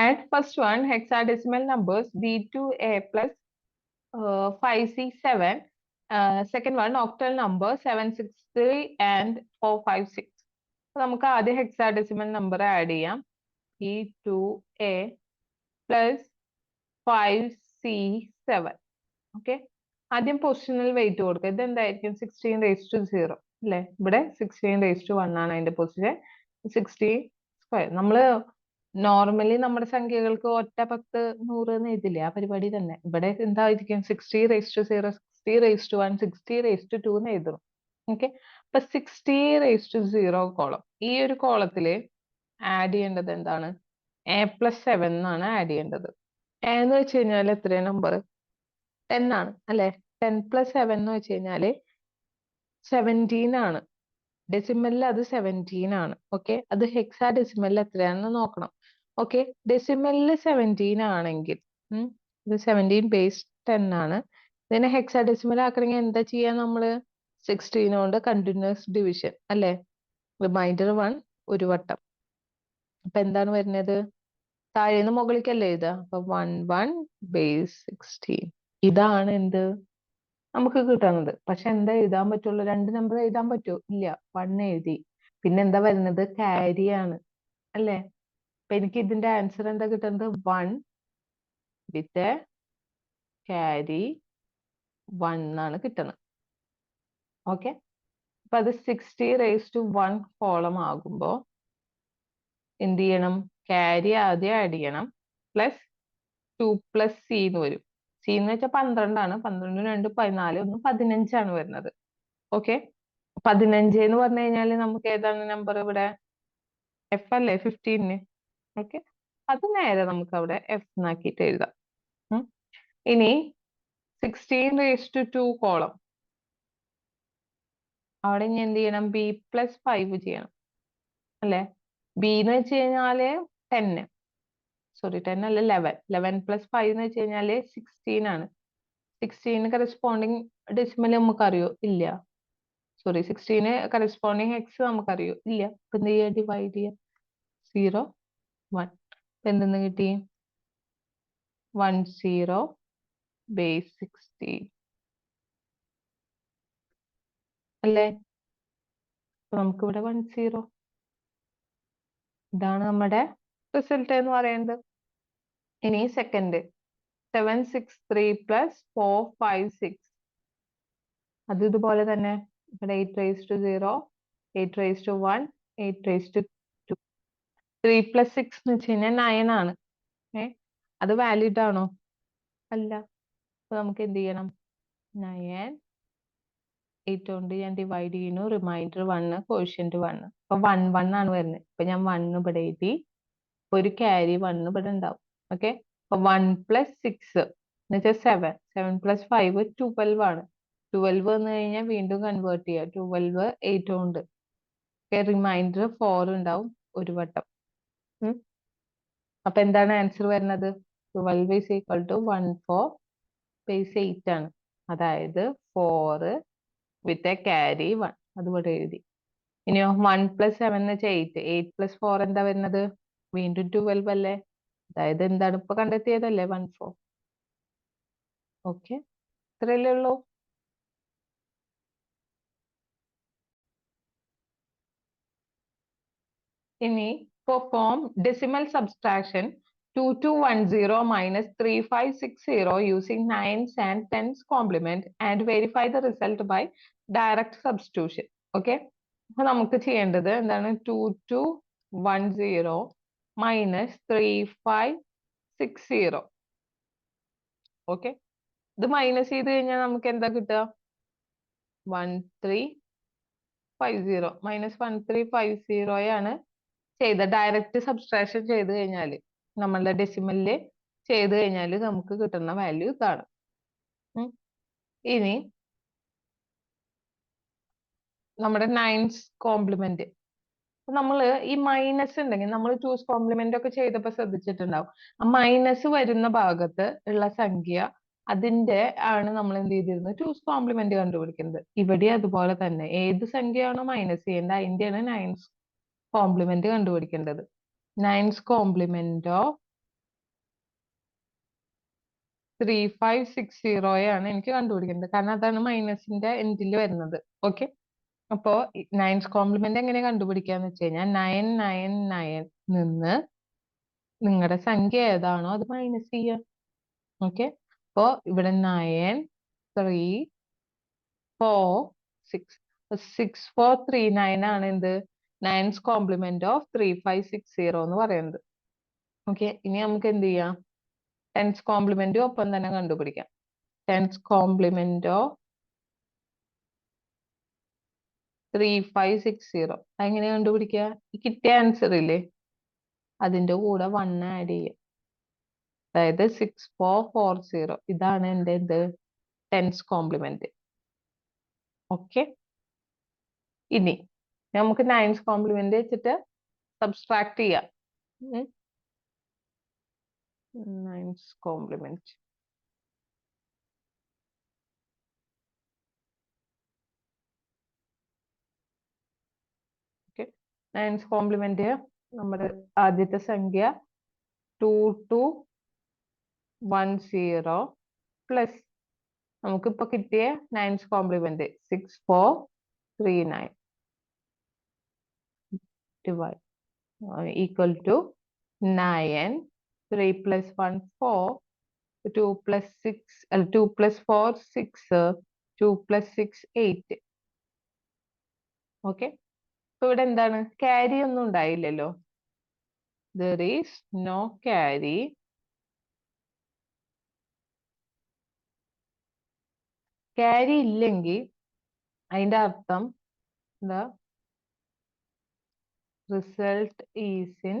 Add first one hexadecimal numbers D2A plus 5C7. Second one octal number 763 and 456. അപ്പൊ നമുക്ക് ആദ്യം hexadecimal number add ചെയ്യാം. D2A plus 5C7. Okay, ആദ്യം positional wait കൊടുക്കുക. ഇത് എന്തായിരിക്കും? 16 raised to 0 അല്ലെ? ഇവിടെ 16 raised to 1 ആണ് അതിന്റെ പൊസിഷൻ. 16². നമ്മള് നോർമലി നമ്മുടെ സംഖ്യകൾക്ക് ഒറ്റ 10 100 എന്ന് എഴുതില്ലേ, ആ പരിപാടി തന്നെ. ഇവിടെ എന്തായിരിക്കും? 60 raised to 0, 60 raised to 1, 60 raised to 2 എന്ന് എഴുതണം. ഓക്കെ, അപ്പൊ 60 raised to 0 കോളം. ഈ ഒരു കോളത്തില് ആഡ് ചെയ്യേണ്ടത് എന്താണ്? A+7 എന്നാണ് ആഡ് ചെയ്യേണ്ടത്. A എന്ന് വെച്ച് കഴിഞ്ഞാൽ എത്രയാണ് നമ്പർ? 10 ആണ് അല്ലെ? 10+7 എന്ന് വെച്ച് കഴിഞ്ഞാല് 17 ആണ്. ഡെസിമലിൽ അത് 17 ആണ്. ഓക്കെ, അത് ഹെക്സാ ഡെസിമലിൽ എത്രയാണെന്ന് നോക്കണം. ഓക്കെ, ഡെസിമലിൽ 17 ആണെങ്കിൽ ഇത് 17 ബേസ് 10 ആണ്. ഇതിനെ ഹെക്സാ ഡെസിമൽ ആക്കണമെങ്കിൽ എന്താ ചെയ്യാ നമ്മള്? 16 കൊണ്ട് കണ്ടിന്യൂസ് ഡിവിഷൻ അല്ലെ? റിമൈൻഡർ 1 ഒരു വട്ടം. അപ്പൊ എന്താണ് വരുന്നത്? താഴേന്ന് മുകളിലേക്കല്ലേ എഴുതുക. അപ്പൊ 1 ബേസ് 16. ഇതാണ് എന്ത് നമുക്ക് കിട്ടുന്നത്. പക്ഷെ എന്താ എഴുതാൻ പറ്റുള്ളൂ? 2 നമ്പർ എഴുതാൻ പറ്റുമോ? ഇല്ല, 1 എഴുതി. പിന്നെ എന്താ വരുന്നത്? ക്യാരി ആണ് അല്ലെ? അപ്പൊ എനിക്ക് ഇതിന്റെ ആൻസർ എന്താ കിട്ടുന്നത്? 1 വിത്ത് ക്യാരി 1 ആണ് കിട്ടുന്നത്. ഓക്കെ, അപ്പൊ അത് 60 raised to 1 കോളം ആകുമ്പോ എന്ത് ചെയ്യണം? ക്യാരി ആദ്യം ആഡ് ചെയ്യണം. പ്ലസ് 2 + C എന്ന് വരും. C എന്ന് വെച്ചാൽ 12 ആണ്. 12 2 14, 1 15 ആണ് വരുന്നത്. ഓക്കെ, 15 എന്ന് പറഞ്ഞു കഴിഞ്ഞാൽ നമുക്ക് ഏതാണ് നമ്പർ ഇവിടെ? F അല്ലേ? 15. ഓക്കെ, അത് നേരെ നമുക്ക് അവിടെ F എന്നാക്കിയിട്ട് എഴുതാം. ഇനി 16 raised to 2 കോളം, അവിടെ ഇനി എന്ത് ചെയ്യണം? B+5 ചെയ്യണം അല്ലെ? B എന്ന് വെച്ച് കഴിഞ്ഞാല് 10, സോറി 10 അല്ല 11. 11+5 എന്ന് വെച്ച് കഴിഞ്ഞാല് 16 ആണ്. 16 കറസ്പോണ്ടിങ് ഡെസിമൽ നമുക്കറിയോ? ഇല്ല. സോറി, 16 കറസ്പോണ്ടിങ് എക്സ് നമുക്കറിയോ? ഇല്ല. അപ്പൊ എന്ത് ചെയ്യാ? ഡിവൈഡ് ചെയ്യാം. 0 1. എന്തെന്ന് കിട്ടി? 10 ബേസ് 16 അല്ലേ? അപ്പൊ നമുക്ക് ഇവിടെ 10. ഇതാണ് നമ്മുടെ റിസൾട്ട് എന്ന് പറയുന്നത്. ഇനി സെക്കൻഡ് 763 + 456. അത് ഇതുപോലെ തന്നെ. ഇവിടെ 8 raised to 0, 8 raised to 1, 8 raised to 2. 3 + 6 എന്ന് വെച്ച് കഴിഞ്ഞാൽ 9 ആണ്. അത് വാലിഡ് ആണോ? അല്ല. അപ്പൊ നമുക്ക് എന്ത് ചെയ്യണം? 9 8 കൊണ്ട് ഞാൻ ഡിവൈഡ് ചെയ്യുന്നു. Remainder 1, quotient 1. അപ്പൊ 1 1 ആണ് വരുന്നത്. അപ്പൊ ഞാൻ 1 ഇവിടെ എഴുതി. ഒരു ക്യാരി 1 ഇവിടെ ഉണ്ടാവും. ഓക്കെ, അപ്പൊ 1 + 6 എന്ന് വെച്ചാൽ 7. 7 + 5 12 ആണ്. 12 വന്നു കഴിഞ്ഞാൽ വീണ്ടും കൺവേർട്ട് ചെയ്യുക. 12 8 കൊണ്ട്. റിമൈൻഡർ 4 ഉണ്ടാവും ഒരു വട്ടം. അപ്പൊ എന്താണ് ആൻസർ വരുന്നത്? 12 = 14 ബേസ് 8 ആണ്. അതായത് 4 വിത്ത് എ ക്യാരി 1. അതുപോലെ എഴുതി. ഇനിയോ 1 + 7 എന്ന് വെച്ചാൽ 8. 8 + 4 എന്താ വരുന്നത്? വീണ്ടും 12 അല്ലേ? അതായത് എന്താണ് ഇപ്പൊ കണ്ടെത്തിയതല്ലേ? 14. ഓക്കെ, ഇത്രയല്ലേ ഉള്ളൂ. ഇനി perform decimal subtraction 2210 minus 3560 using 9s and 10s complement and verify the result by direct substitution. Okay, അപ്പൊ നമുക്ക് ചെയ്യേണ്ടത് എന്താണ്? 2210 minus 3560. ഓക്കെ, ഇത് മൈനസ് ചെയ്ത് കഴിഞ്ഞാൽ നമുക്ക് എന്താ കിട്ടുക? 1350 മൈനസ് 1350 ആണ് ചെയ്ത ഡയറക്റ്റ് സബ്സ്ട്രാക്ഷൻ ചെയ്ത് കഴിഞ്ഞാൽ, നമ്മളുടെ ഡെസിമലില് ചെയ്ത് കഴിഞ്ഞാൽ നമുക്ക് കിട്ടുന്ന വാല്യൂ ഇതാണ്. ഇനി നമ്മുടെ 9s കോംപ്ലിമെന്റ്, നമ്മള് ഈ മൈനസ് ഉണ്ടെങ്കിൽ നമ്മൾ 2s കോംപ്ലിമെന്റ് ഒക്കെ ചെയ്തപ്പോ ശ്രദ്ധിച്ചിട്ടുണ്ടാവും. ആ മൈനസ് വരുന്ന ഭാഗത്ത് ഉള്ള സംഖ്യ, അതിന്റെ ആണ് നമ്മൾ എന്ത് ചെയ്തിരുന്നത്? 2s കോംപ്ലിമെന്റ് കണ്ടുപിടിക്കുന്നത്. ഇവിടെ അതുപോലെ തന്നെ ഏത് സംഖ്യയാണോ മൈനസ് ചെയ്യേണ്ടത് അതിന്റെയാണ് 9s കോംപ്ലിമെന്റ് കണ്ടുപിടിക്കേണ്ടത്. 9s കോംപ്ലിമെന്റ് ഓഫ് 3560 ആണ് എനിക്ക് കണ്ടുപിടിക്കേണ്ടത്, കാരണം അതാണ് മൈനസിന്റെ എൻഡിൽ വരുന്നത്. ഓക്കെ, അപ്പോ നയൻസ് കോംപ്ലിമെന്റ് എങ്ങനെ കണ്ടുപിടിക്കാന്ന് വെച്ച് കഴിഞ്ഞാൽ 999 നിന്ന് നിങ്ങളുടെ സംഖ്യ ഏതാണോ അത് മൈനസ് ചെയ്യുക. ഓക്കെ, അപ്പോ ഇവിടെ 93466 ആണ് എന്ത് നയൻസ് കോംപ്ലിമെന്റ് ഓഫ് 3560 എന്ന് പറയുന്നത്. ഓക്കെ, ഇനി നമുക്ക് എന്ത് ചെയ്യാം, ടെൻസ് കോംപ്ലിമെന്റും ഒപ്പം തന്നെ കണ്ടുപിടിക്കാം. ടെൻസ് കോംപ്ലിമെന്റ് ഓഫ് 3560 അതെങ്ങനെ കണ്ടുപിടിക്കുക? ഈ കിട്ടിയ ആൻസർ ഇല്ലേ അതിന്റെ കൂടെ 1 ആഡ് ചെയ്യുക, അതായത് 6440. ഇതാണ് എന്റെ എന്ത് ടെൻസ് കോംപ്ലിമെന്റ്. ഓക്കെ, ഇനി നമുക്ക് നയൻസ് കോംപ്ലിമെന്റ് വെച്ചിട്ട് സബ്സ്ട്രാക്ട് ചെയ്യാം. നയൻസ് കോംപ്ലിമെന്റ് നയൻസ് കോംപ്ലിമെന്റ് നമ്മുടെ ആദ്യത്തെ സംഖ്യ 2210 പ്ലസ് നമുക്കിപ്പോ കിട്ടിയ nines complement 6439 divide equal to 9. 3 plus 1 4, 2 plus 6 2 plus 4 6, 2 plus 6 8. Okay, അപ്പൊ ഇവിടെ എന്താണ്, ക്യാരി ഒന്നും ഉണ്ടായില്ലല്ലോ. there is no carry. Carry ഇല്ലെങ്കിൽ അതിന്റെ അർത്ഥം the result is in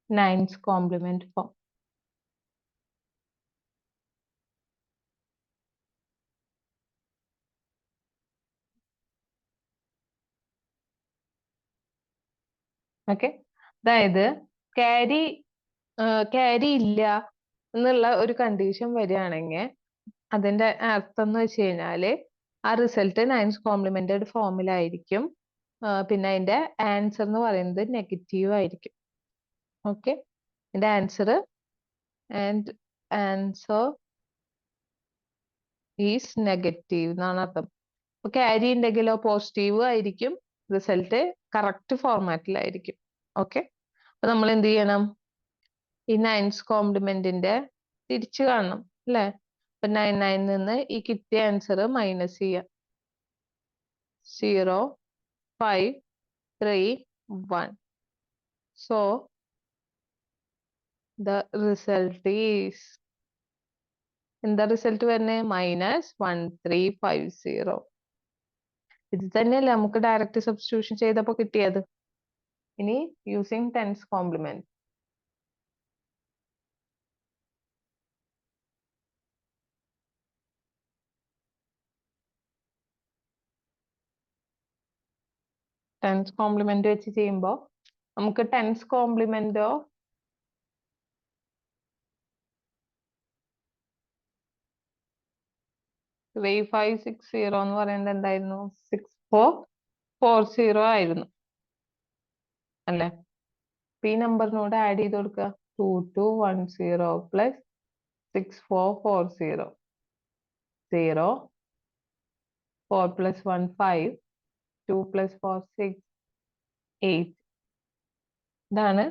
nines complement form. Okay, അതായത് ക്യാരി ഇല്ല എന്നുള്ള ഒരു കണ്ടീഷൻ വരികയാണെങ്കിൽ അതിന്റെ അർത്ഥം എന്ന് വെച്ച് കഴിഞ്ഞാല് ആ റിസൾട്ട് നയൻസ് കോംപ്ലിമെന്റഡ് ഫോമിലായിരിക്കും. പിന്നെ അതിന്റെ ആൻസർ എന്ന് പറയുന്നത് നെഗറ്റീവ് ആയിരിക്കും. ഓക്കെ, അതിന്റെ ആൻസർ ഈസ് നെഗറ്റീവ് എന്നാണ് അർത്ഥം. അപ്പൊ ക്യാരി ഉണ്ടെങ്കിലോ പോസിറ്റീവ് ആയിരിക്കും, റിസൾട്ട് കറക്റ്റ് ഫോർമാറ്റിലായിരിക്കും. ഓക്കെ, അപ്പൊ നമ്മൾ എന്ത് ചെയ്യണം, ഈ നയൻസ് കോംപ്ലിമെന്റിന്റെ തിരിച്ചു കാണണം അല്ലെ. അപ്പൊ 99 നിന്ന് ഈ കിട്ടിയ ആൻസർ മൈനസ് ചെയ്യാം. 0 5 3 1. so the result is എന്താ റിസൾട്ട് വരുന്നത് -1350. ഇത് തന്നെയല്ലേ നമുക്ക് ഡയറക്റ്റ് സബ്സ്റ്റിറ്റ്യൂഷൻ ചെയ്തപ്പോ കിട്ടിയത്. ഇനി യൂസിങ് ടെൻസ് കോംപ്ലിമെന്റ് വെച്ച് ചെയ്യുമ്പോൾ നമുക്ക് ടെൻസ് കോംപ്ലിമെന്റ് ഓഫ് 3560 എന്ന് പറയുന്നത് എന്തായിരുന്നു, 6440 ആയിരുന്നു അല്ലെ. ഈ നമ്പറിനോട് ആഡ് ചെയ്ത് കൊടുക്കുക, 2210 പ്ലസ് 6440. 0 4 plus 1 5, 2 plus 4 6 8. ഇതാണ്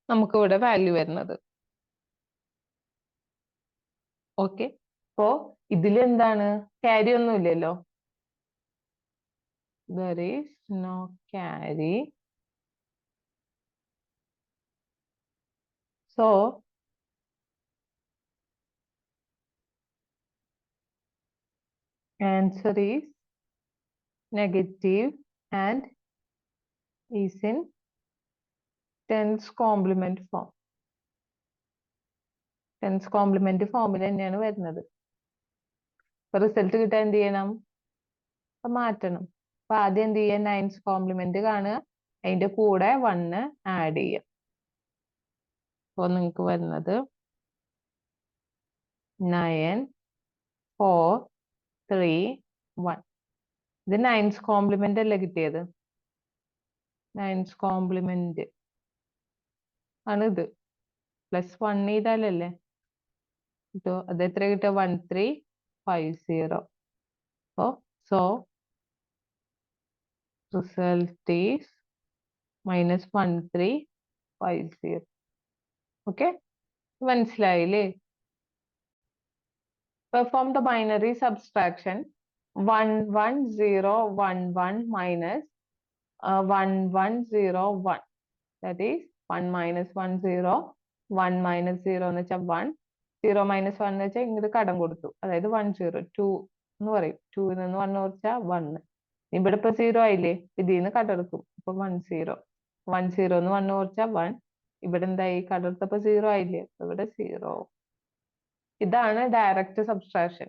നമുക്ക് ഇവിടെ വാല്യൂ വരുന്നത്. ഓക്കെ, അപ്പോ ഇതിൽ എന്താണ്, ക്യാരി ഒന്നും ഇല്ലല്ലോ. there is no carry, so answer is negative and is in tens complement form. Tens complement ഫോമിൽ തന്നെയാണ് വരുന്നത്. അപ്പൊ റിസൾട്ട് കിട്ടാൻ എന്ത് ചെയ്യണം, അപ്പൊ മാറ്റണം. അപ്പൊ ആദ്യം എന്ത് ചെയ്യാം, നയൻസ് കോംപ്ലിമെന്റ് കാണുക, അതിന്റെ കൂടെ 1 ആഡ് ചെയ്യാം. അപ്പൊ നിങ്ങൾക്ക് വരുന്നത് 9 4 3 1. ഇത് നയൻസ് കോംപ്ലിമെന്റ് അല്ലേ കിട്ടിയത്, നയൻസ് കോംപ്ലിമെന്റ് ആണ് ഇത്. +1 ചെയ്താലല്ലേ കിട്ടുമോ? അത് എത്ര കിട്ടുക? 1350. So result is -1350. ഓക്കെ, മനസ്സിലായില്ലേ? Perform the binary subtraction 11011 minus 1101. That is 1 minus 10, 1 minus 0 എന്ന് വെച്ചാൽ 1, 0 minus 1 എന്ന് വെച്ചാൽ ഇങ്ങോട്ട് കടം കൊടുത്തു, അതായത് 10, 2 എന്ന് പറയും. 2 നിന്ന് 1 കുറച്ചാൽ 1. ഇവിടെ ഇപ്പൊ 0 ആയില്ലേ, ഇതിൽ നിന്ന് കടെടുക്കും, ഇപ്പൊ 10, 10 എന്ന് 1 കുറച്ചാൽ 1. ഇവിടെ എന്തായി? കടെടുത്തപ്പോ 0 ആയില്ലേ, ഇവിടെ 0. ഇതാണ് ഡയറക്റ്റ് സബ്സ്ട്രാക്ഷൻ.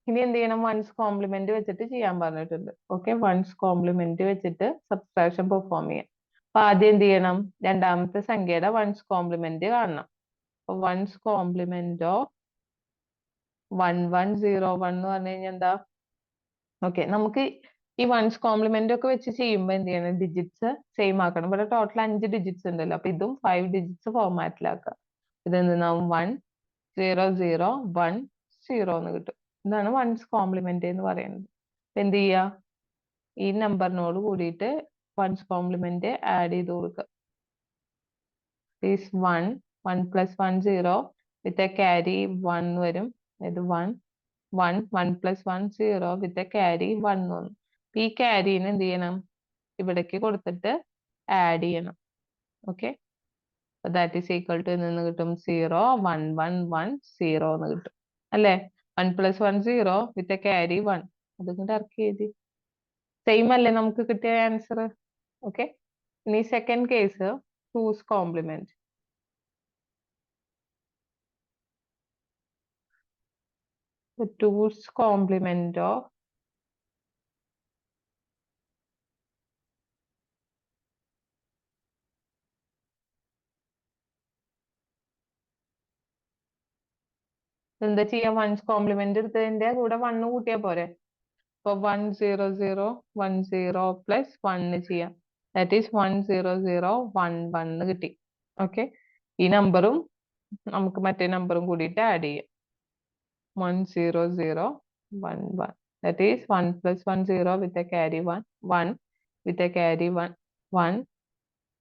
ഇനി എന്ത് ചെയ്യണം? വൺസ് കോംപ്ലിമെന്റ് വെച്ചിട്ട് ചെയ്യാൻ പറഞ്ഞിട്ടുണ്ട്. ഓക്കെ, വൺസ് കോംപ്ലിമെന്റ് വെച്ചിട്ട് സബ്സ്ട്രാക്ഷൻ പെർഫോം ചെയ്യാം. അപ്പൊ ആദ്യം എന്ത് ചെയ്യണം? രണ്ടാമത്തെ സംഖ്യയുടെ വൺസ് കോംപ്ലിമെന്റ് കാണണം. അപ്പൊ വൺസ് കോംപ്ലിമെന്റ് ഓഫ് 1101 എന്ന് പറഞ്ഞു കഴിഞ്ഞാൽ എന്താ? ഓക്കെ, നമുക്ക് ഈ വൺസ് കോംപ്ലിമെന്റ് ഒക്കെ വെച്ച് ചെയ്യുമ്പോൾ എന്ത് ചെയ്യണം? ഡിജിറ്റ്സ് സെയിം ആക്കണം. ഇവിടെ ടോട്ടൽ 5 ഡിജിറ്റ്സ് ഉണ്ടല്ലോ, അപ്പൊ ഇതും 5 ഡിജിറ്റ്സ് ഫോർമാറ്റിലാക്കുക. ഇതെന്താവും? 100110 എന്ന് കിട്ടും. ഇതാണ് വൺസ് കോംപ്ലിമെന്റ് എന്ന് പറയുന്നത്. എന്ത് ചെയ്യുക? ഈ നമ്പറിനോട് കൂടിയിട്ട് വൺസ് കോംപ്ലിമെന്റ് ആഡ് ചെയ്ത് കൊടുക്കുക. One 1 plus 1 0 with a carry 1 വരും. ഇത് 1 1 1 plus 1 0 വിത്ത് എ ക്യാരി 1 വന്നു. ഈ ക്യാരീനെ എന്ത് ചെയ്യണം? ഇവിടേക്ക് കൊടുത്തിട്ട് ആഡ് ചെയ്യണം. Okay, that is equal to നിന്ന് കിട്ടും 0 1 1 1 0 എന്ന് കിട്ടും അല്ലേ? 1 plus 1 0 വിത്ത് എ ക്യാരി 1. അതുകൊണ്ട് ഇറക്കി എഴുതി. സെയിം അല്ലേ നമുക്ക് കിട്ടിയ ആൻസർ? ഓക്കെ, ഇനി second case, two's complement. Two's complement of എന്താ ചെയ്യാ? വൺസ് കോംപ്ലിമെന്റ് എടുത്തതിന്റെ കൂടെ 1 കൂട്ടിയാ പോരെ? അപ്പൊ 1 0 0 1 0 പ്ലസ് 1 ചെയ്യാം. ദാറ്റ് ഈസ് 1 0 0 1 1 കിട്ടി. ഓക്കെ, ഈ നമ്പറും നമുക്ക് മറ്റേ നമ്പറും കൂടിയിട്ട് ആഡ് ചെയ്യാം. 1 0 0 1 1. That is 1 plus 1 0 with a carry 1 1 with a carry 1 1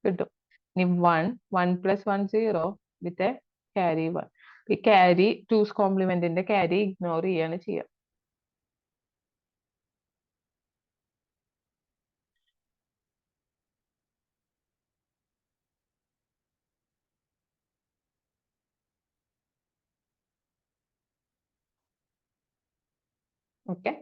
കിട്ടും. ഇനി 1 1 plus 1 0 with a carry 1. ഈ ക്യാരി ടൂസ് കോംപ്ലിമെന്റിന്റെ ക്യാരി ഇഗ്നോർ ചെയ്യാണ് ചെയ്യുക. ഓക്കെ,